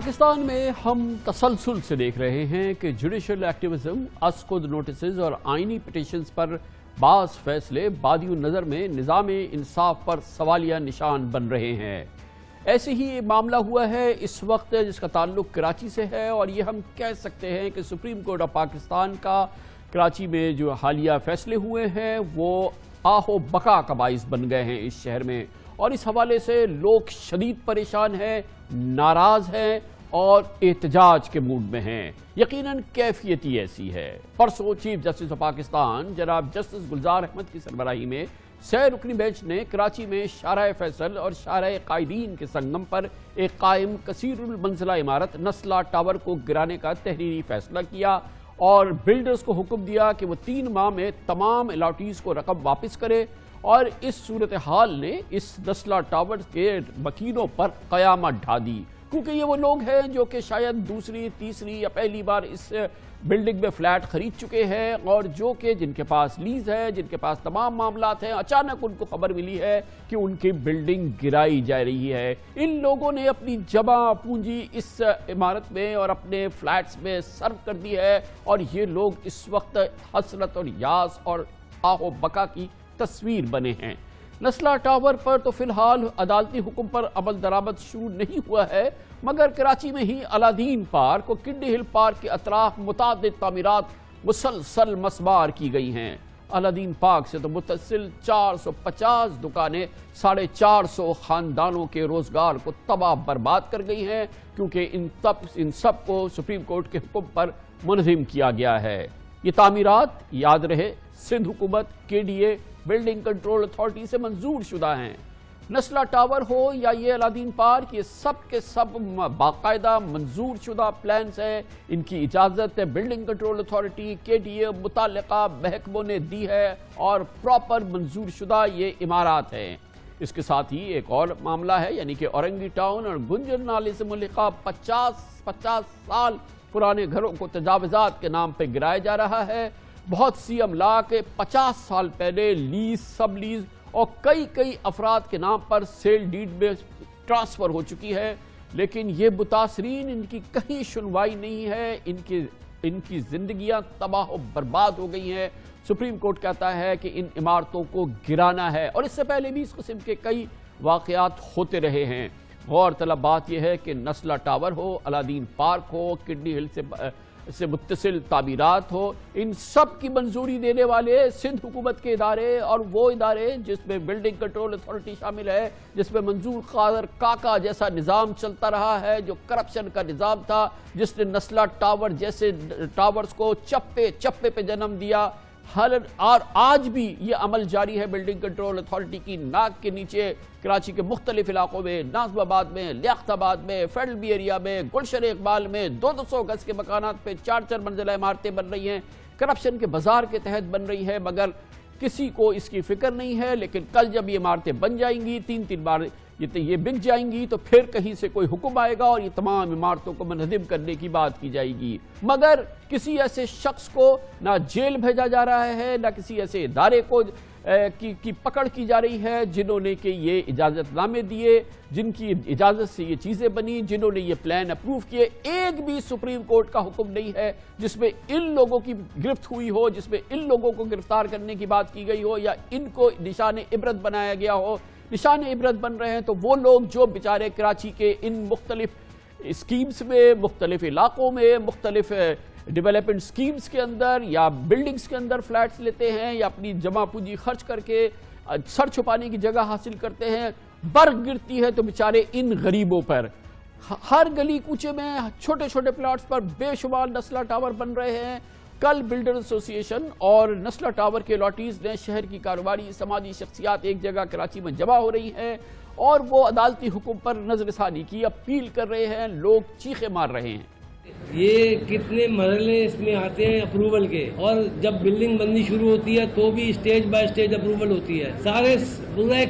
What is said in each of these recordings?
پاکستان میں ہم تسلسل سے دیکھ رہے ہیں کہ جوڈیشل ایکٹیوزم، اسکود نوٹسز اور آئینی پٹیشنز پر بعض فیصلے بادی النظر میں نظام انصاف پر سوالیہ نشان بن رہے ہیں۔ ایسے ہی یہ معاملہ ہوا ہے اس وقت جس کا تعلق کراچی سے ہے، اور یہ ہم کہہ سکتے ہیں کہ سپریم کورٹ آف پاکستان کا کراچی میں جو حالیہ فیصلے ہوئے ہیں وہ آہ و بقا کا باعث بن گئے ہیں اس شہر میں، اور اس حوالے سے لوگ شدید پریشان ہیں، ناراض ہیں اور احتجاج کے موڈ میں ہیں۔ یقیناً کیفیت ہی ایسی ہے۔ پرسوں چیف جسٹس آف پاکستان جناب جسٹس گلزار احمد کی سربراہی میں 6 رکنی بینچ نے کراچی میں شارع فیصل اور شارع قائدین کے سنگم پر ایک قائم کثیر المنزلہ عمارت نسلہ ٹاور کو گرانے کا تحریری فیصلہ کیا اور بلڈرز کو حکم دیا کہ وہ 3 ماہ میں تمام الاٹیز کو رقم واپس کرے، اور اس صورتحال نے اس نسلہ ٹاور کے مکینوں پر قیامت ڈھا دی، کیونکہ یہ وہ لوگ ہیں جو کہ شاید دوسری، تیسری یا پہلی بار اس بلڈنگ میں فلیٹ خرید چکے ہیں، اور جو کہ جن کے پاس لیز ہے، جن کے پاس تمام معاملات ہیں، اچانک ان کو خبر ملی ہے کہ ان کی بلڈنگ گرائی جا رہی ہے۔ ان لوگوں نے اپنی جمع پونجی اس عمارت میں اور اپنے فلیٹس میں صرف کر دی ہے، اور یہ لوگ اس وقت حسرت اور یاس اور آہ و بقا کی تصویر بنے ہیں۔ نسلہ ٹاور پر تو فی الحال عدالتی حکم پر عمل درآمد شروع نہیں ہوا ہے، مگر کراچی میں ہی الادین پارک اور کنڈی ہل پارک کے اطراف متعدد تعمیرات مسلسل مسمار کی گئی ہیں۔ الادین پارک سے تو متصل 450 دکانیں 450 خاندانوں کے روزگار کو تباہ برباد کر گئی ہیں، کیونکہ ان سب کو سپریم کورٹ کے حکم پر منہدم کیا گیا ہے۔ یہ تعمیرات یاد رہے سندھ حکومت، KDA، بلڈنگ کنٹرول اتھارٹی سے منظور شدہ ہیں۔ نسلہ ٹاور ہو یا یہ الادین پارک، یہ سب کے سب باقاعدہ منظور شدہ پلانز ہیں، ان کی اجازت بلڈنگ کنٹرول اتھارٹی، KDA متعلقہ محکموں نے دی ہے، اور پراپر منظور شدہ یہ عمارات ہیں۔ اس کے ساتھ ہی ایک اور معاملہ ہے، یعنی کہ اورنگی ٹاؤن اور گنجر نالے سے ملحقہ 50 سال پرانے گھروں کو تجاوزات کے نام پہ گرایا جا رہا ہے۔ بہت سی املاک 50 سال پہلے لیز، سب لیز اور کئی افراد کے نام پر سیل ڈیڈ میں ٹرانسفر ہو چکی ہے، لیکن یہ متاثرین، ان کی کہیں سنوائی نہیں ہے، ان کی زندگیاں تباہ و برباد ہو گئی ہیں۔ سپریم کورٹ کہتا ہے کہ ان عمارتوں کو گرانا ہے، اور اس سے پہلے بھی اس قسم کے کئی واقعات ہوتے رہے ہیں۔ غور طلب بات یہ ہے کہ نسلہ ٹاور ہو، الادین پارک ہو، کنڈی ہل سے متصل تعمیرات ہو، ان سب کی منظوری دینے والے سندھ حکومت کے ادارے، اور وہ ادارے جس میں بلڈنگ کنٹرول اتھارٹی شامل ہے، جس میں منظور قادر کاکا جیسا نظام چلتا رہا ہے، جو کرپشن کا نظام تھا، جس نے نسلہ ٹاور جیسے ٹاورز کو چپے پہ جنم دیا، اور آج بھی یہ عمل جاری ہے بلڈنگ کنٹرول اتھارٹی کی ناک کے نیچے۔ کراچی کے مختلف علاقوں میں، ناظم آباد میں، لیاقت آباد میں، فیڈرل بی ایریا میں، گلشن اقبال میں 200 گز کے مکانات پہ 4 منزلہ عمارتیں بن رہی ہیں، کرپشن کے بازار کے تحت بن رہی ہے، مگر کسی کو اس کی فکر نہیں ہے۔ لیکن کل جب یہ عمارتیں بن جائیں گی، 3 بار یہ بک جائیں گی، تو پھر کہیں سے کوئی حکم آئے گا اور یہ تمام عمارتوں کو منہدم کرنے کی بات کی جائے گی، مگر کسی ایسے شخص کو نہ جیل بھیجا جا رہا ہے، نہ کسی ایسے ادارے کو کی پکڑ کی جا رہی ہے جنہوں نے کہ یہ اجازت نامے دیے، جن کی اجازت سے یہ چیزیں بنی، جنہوں نے یہ پلان اپروو کیے۔ ایک بھی سپریم کورٹ کا حکم نہیں ہے جس میں ان لوگوں کی گرفت ہوئی ہو، جس میں ان لوگوں کو گرفتار کرنے کی بات کی گئی ہو، یا ان کو نشان عبرت بنایا گیا ہو۔ نشان عبرت بن رہے ہیں تو وہ لوگ جو بیچارے کراچی کے ان مختلف اسکیمز میں، مختلف علاقوں میں، مختلف ڈیولپمنٹ سکیمز کے اندر یا بلڈنگز کے اندر فلیٹس لیتے ہیں، یا اپنی جمع پونجی خرچ کر کے سر چھپانے کی جگہ حاصل کرتے ہیں، برق گرتی ہے تو بیچارے ان غریبوں پر۔ ہر گلی کوچے میں چھوٹے پلاٹس پر بے شمار نسلہ ٹاور بن رہے ہیں۔ کل بلڈر ایسوسی ایشن اور نسلہ ٹاور کے الاٹیز نے شہر کی کاروباری سماجی شخصیات ایک جگہ کراچی میں جمع ہو رہی ہیں، اور وہ عدالتی حکم پر نظر ثانی کی اپیل کر رہے ہیں، لوگ چیخیں مار رہے ہیں۔ یہ کتنے مرحلے اس میں آتے ہیں اپروول کے، اور جب بلڈنگ بننی شروع ہوتی ہے تو بھی اسٹیج بائی اسٹیج اپروول ہوتی ہے۔ سارے پورا ایک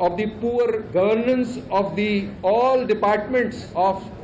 of the poor governance of the all departments of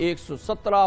117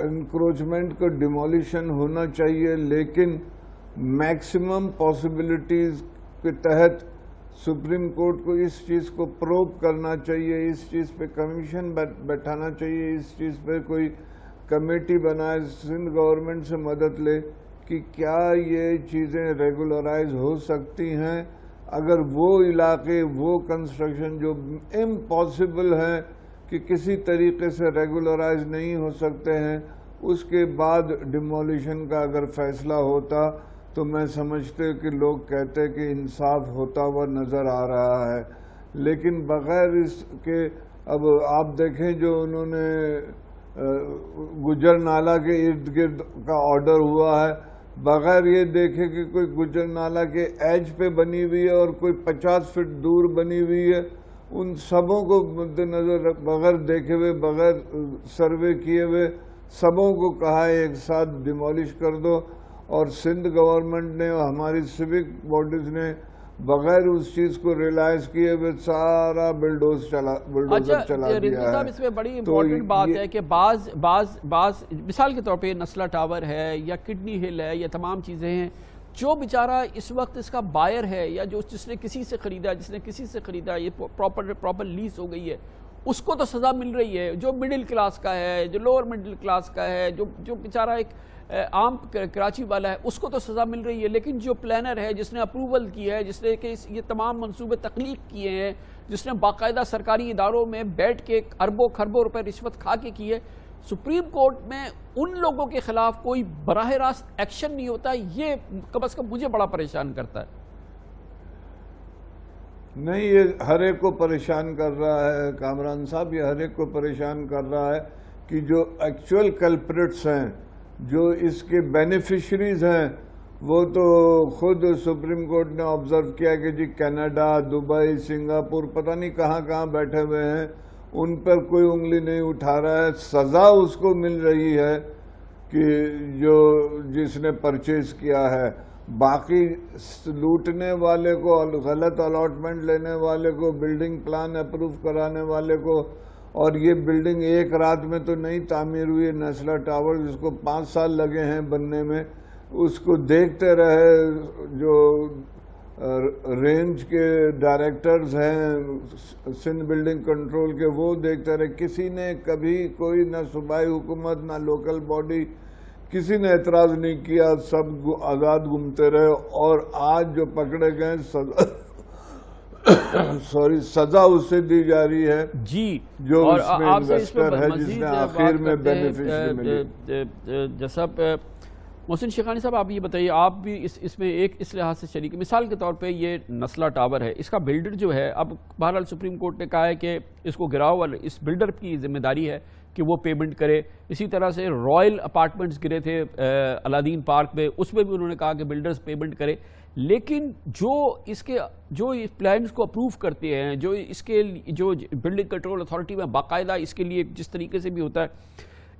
encroachment کو ڈیمولیشن ہونا چاہیے، لیکن میکسیمم پاسبلٹیز کے تحت سپریم کورٹ کو اس چیز کو پروب کرنا چاہیے، اس چیز پہ کمیشن بیٹھانا چاہیے، اس چیز پہ کوئی کمیٹی بنائے، سندھ گورنمنٹ سے مدد لے کہ کیا یہ چیزیں ریگولرائز ہو سکتی ہیں۔ اگر وہ علاقے، وہ کنسٹرکشن جو امپاسبل ہیں کہ کسی طریقے سے ریگولرائز نہیں ہو سکتے ہیں، اس کے بعد ڈیمولیشن کا اگر فیصلہ ہوتا تو میں سمجھتے کہ لوگ کہتے کہ انصاف ہوتا ہوا نظر آ رہا ہے۔ لیکن بغیر اس کے اب آپ دیکھیں جو انہوں نے گجر نالہ کے ارد گرد کا آرڈر ہوا ہے، بغیر یہ دیکھے کہ کوئی گجر نالہ کے ایج پہ بنی ہوئی ہے اور کوئی 50 فٹ دور بنی ہوئی ہے، ان سبوں کو مد نظر بغیر دیکھے ہوئے، بغیر سروے کیے ہوئے سبوں کو کہا ہے ایک ساتھ ڈیمولش کر دو، اور سندھ گورنمنٹ نے اور ہماری سیوک باڈیز نے بغیر اس چیز کو ریلائز کیے ہوئے سارا بلڈوزر چلا دیا ہے۔ اس میں بڑی امپورٹنٹ بات ہے کہ بعض مثال کے طور پہ نسلا ٹاور ہے یا کڈنی ہل ہے، یا تمام چیزیں ہیں، جو بیچارہ اس وقت اس کا بائر ہے یا جس نے کسی سے خریدا، یہ پراپر لیز ہو گئی ہے، اس کو تو سزا مل رہی ہے۔ جو مڈل کلاس کا ہے، جو لوور مڈل کلاس کا ہے، جو بیچارہ ایک عام کراچی والا ہے، اس کو تو سزا مل رہی ہے، لیکن جو پلانر ہے، جس نے اپروول کی ہے، جس نے کہ یہ تمام منصوبے تخلیق کیے ہیں، جس نے باقاعدہ سرکاری اداروں میں بیٹھ کے اربوں خربوں روپے رشوت کھا کے کی ہے، سپریم کورٹ میں ان لوگوں کے خلاف کوئی براہ راست ایکشن نہیں ہوتا، یہ کم از کم مجھے بڑا پریشان کرتا ہے۔ نہیں، یہ ہر ایک کو پریشان کر رہا ہے کامران صاحب، یہ ہر ایک کو پریشان کر رہا ہے کہ جو ایکچوئل کلپریٹس ہیں، جو اس کے بینیفیشریز ہیں، وہ تو خود سپریم کورٹ نے آبزرو کیا کہ جی کینیڈا، دبئی، سنگاپور، پتہ نہیں کہاں کہاں بیٹھے ہوئے ہیں، ان پر کوئی انگلی نہیں اٹھا رہا ہے، سزا اس کو مل رہی ہے کہ جس نے پرچیز کیا ہے۔ باقی لوٹنے والے کو، غلط الاٹمنٹ لینے والے کو، بلڈنگ پلان اپروو کرانے والے کو، اور یہ بلڈنگ ایک رات میں تو نہیں تعمیر ہوئی، نسلا ٹاور جس کو 5 سال لگے ہیں بننے میں، اس کو دیکھتے رہے جو رینج کے ڈائریکٹرز ہیں سندھ بلڈنگ کنٹرول کے، وہ دیکھتے رہے، کسی نے کبھی کوئی نہ صوبائی حکومت نہ لوکل باڈی کسی نے اعتراض نہیں کیا، سب آزاد گھومتے رہے، اور آج جو پکڑے گئے سزا اس سے دی جا رہی ہے جی، جو اور اس میں آپ سے اس انویسٹر پر ہے مزید جس نے آخر میں بات کرتے ہیں۔ بینیفیشری ملی۔ جیسا محسن شیخانی صاحب، آپ یہ بتائیے، آپ بھی اس میں ایک اس لحاظ سے شریک، مثال کے طور پہ یہ نسلا ٹاور ہے، اس کا بلڈر جو ہے، اب بہرحال سپریم کورٹ نے کہا ہے کہ اس کو گراؤ والا اس بلڈر کی ذمہ داری ہے کہ وہ پیمنٹ کرے۔ اسی طرح سے رائل اپارٹمنٹس گرے تھے الادین پارک میں، اس میں بھی انہوں نے کہا کہ بلڈرز پیمنٹ کرے، لیکن جو پلانز کو اپروو کرتے ہیں، جو بلڈنگ کنٹرول اتھارٹی میں باقاعدہ اس کے لیے جس طریقے سے بھی ہوتا ہے،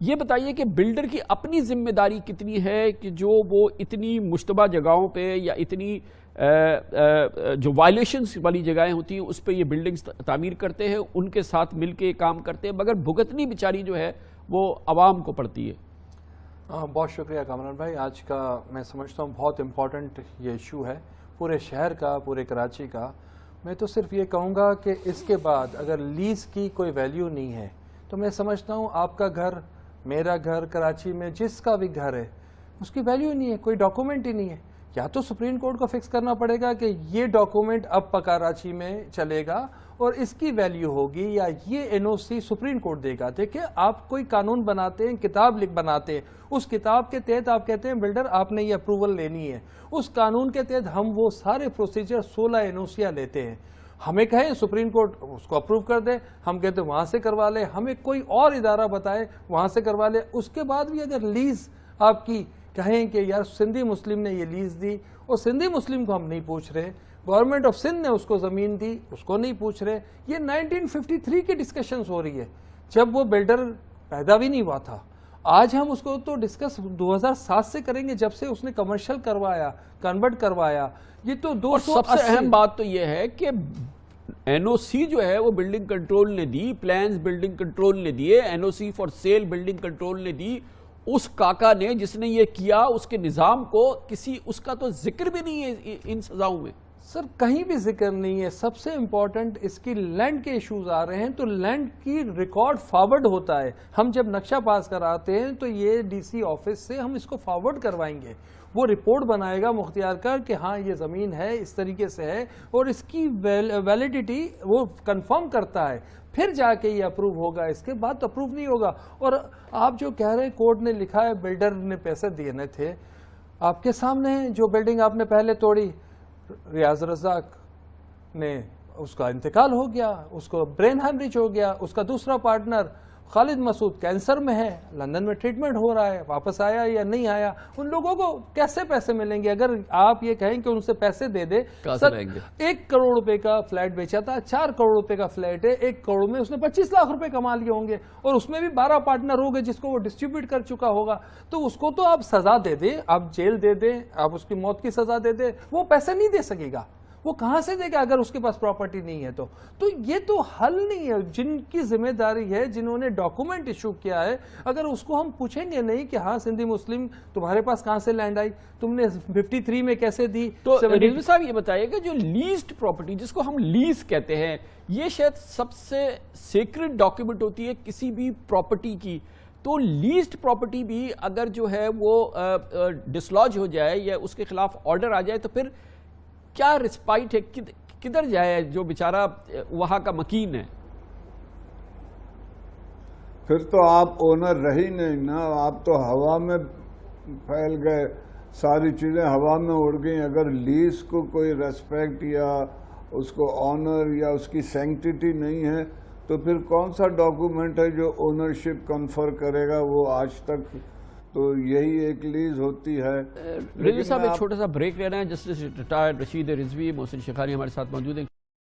یہ بتائیے کہ بلڈر کی اپنی ذمہ داری کتنی ہے کہ جو وہ اتنی مشتبہ جگہوں پہ یا اتنی جو وائلیشنز والی جگہیں ہوتی ہیں اس پہ یہ بلڈنگز تعمیر کرتے ہیں، ان کے ساتھ مل کے کام کرتے ہیں، مگر بھگتنی بیچاری جو ہے وہ عوام کو پڑتی ہے۔ بہت شکریہ کامران بھائی، آج کا میں سمجھتا ہوں بہت امپورٹنٹ یہ ایشو ہے پورے شہر کا، پورے کراچی کا۔ میں تو صرف یہ کہوں گا کہ اس کے بعد اگر لیز کی کوئی ویلیو نہیں ہے تو میں سمجھتا ہوں آپ کا گھر، میرا گھر، کراچی میں جس کا بھی گھر ہے، اس کی ویلیو نہیں ہے، کوئی ڈاکومنٹ ہی نہیں ہے۔ یا تو سپریم کورٹ کو فکس کرنا پڑے گا کہ یہ ڈاکومنٹ اب کراچی میں چلے گا اور اس کی ویلیو ہوگی، یا یہ این او سی سپریم کورٹ دے گا۔ دیکھیں، آپ کوئی قانون بناتے ہیں، کتاب بناتے ہیں، اس کتاب کے تحت آپ کہتے ہیں بلڈر آپ نے یہ اپروول لینی ہے، اس قانون کے تحت ہم وہ سارے پروسیجر 16 این او سیاں لیتے ہیں، ہمیں کہیں سپریم کورٹ اس کو اپروو کر دے، ہم کہتے ہیں وہاں سے کروا لے، ہمیں کوئی اور ادارہ بتائے وہاں سے کروا لے۔ اس کے بعد بھی اگر لیز آپ کی کہیں کہ یار سندھی مسلم نے یہ لیز دی، اور سندھی مسلم کو ہم نہیں پوچھ رہے، گورنمنٹ آف سندھ نے اس کو زمین دی، اس کو نہیں پوچھ رہے، یہ 1953 کی ڈسکشنز ہو رہی ہے جب وہ بلڈر پیدا بھی نہیں ہوا تھا۔ آج ہم اس کو تو ڈسکس 2007 سے کریں گے جب سے اس نے کمرشل کروایا، کنورٹ کروایا۔ یہ تو 280 سب سے اہم بات تو یہ ہے کہ این او سی جو ہے وہ بلڈنگ کنٹرول نے دی، پلانز بلڈنگ کنٹرول نے دیے، N O C for sale building control نے دی، اس کاکا نے جس نے یہ کیا اس کے نظام کو کسی اس کا تو ذکر بھی نہیں ہے ان سزاؤں میں. سر کہیں بھی ذکر نہیں ہے. سب سے امپورٹنٹ اس کی لینڈ کے ایشوز آ رہے ہیں تو لینڈ کی ریکارڈ فارورڈ ہوتا ہے. ہم جب نقشہ پاس کراتے ہیں تو یہ ڈی سی آفس سے ہم اس کو فارورڈ کروائیں گے. وہ رپورٹ بنائے گا مختیار کر کہ ہاں یہ زمین ہے اس طریقے سے ہے اور اس کی ویلیڈیٹی وہ کنفرم کرتا ہے, پھر جا کے یہ اپروو ہوگا. اس کے بعد تو اپروو نہیں ہوگا. اور آپ جو کہہ رہے ہیں کورٹ نے لکھا ہے بلڈر نے پیسے دینے تھے, آپ کے سامنے جو بلڈنگ آپ نے پہلے توڑی, ریاض رزاق نے اس کا انتقال ہو گیا, اس کو برین ہیمریج ہو گیا. اس کا دوسرا پارٹنر خالد مسعود کینسر میں ہے, لندن میں ٹریٹمنٹ ہو رہا ہے, واپس آیا یا نہیں آیا. ان لوگوں کو کیسے پیسے ملیں گے اگر آپ یہ کہیں کہ ان سے پیسے دے دے؟ سر 1 کروڑ روپے کا فلیٹ بیچا تھا, 4 کروڑ روپے کا فلیٹ ہے, 1 کروڑ میں اس نے 25 لاکھ روپے کما لیے ہوں گے اور اس میں بھی 12 پارٹنر ہو گئے جس کو وہ ڈسٹریبیوٹ کر چکا ہوگا. تو اس کو تو آپ سزا دے دیں, آپ جیل دے دیں, آپ اس کی موت کی سزا دے دیں, وہ پیسے نہیں دے سکے گا. وہ کہاں سے دے گا اگر اس کے پاس پراپرٹی نہیں ہے؟ تو یہ تو حل نہیں ہے. جن کی ذمہ داری ہے, جنہوں نے ڈاکومنٹ ایشو کیا ہے, اگر اس کو ہم پوچھیں گے نہیں کہ ہاں سندھی مسلم تمہارے پاس کہاں سے لینڈ آئی, تم نے 53 میں کیسے دی؟ تو رضوی صاحب یہ بتائیے کہ جو لیزڈ پراپرٹی جس کو ہم لیز کہتے ہیں, یہ شاید سب سے سیکرڈ ڈاکیومنٹ ہوتی ہے کسی بھی پراپرٹی کی. تو لیزڈ پراپرٹی بھی اگر جو ہے وہ ڈسلوج ہو جائے یا اس کے خلاف آرڈر آ جائے تو پھر کیا رسپائٹ ہے, کدھر جائے جو بیچارہ وہاں کا مکین ہے؟ پھر تو آپ اونر رہی نہیں نا, آپ تو ہوا میں پھیل گئے, ساری چیزیں ہوا میں اڑ گئیں. اگر لیز کو کوئی ریسپیکٹ یا اس کو آنر یا اس کی سینکٹیٹی نہیں ہے تو پھر کون سا ڈاکومنٹ ہے جو اونرشپ کنفر کرے گا؟ وہ آج تک تو یہی ایک لیز ہوتی ہے. رضوی صاحب ایک چھوٹا سا بریک لینا ہے. جسٹس ریٹائرڈ رشید رضوی محسن شیخانی ہمارے ساتھ موجود ہیں.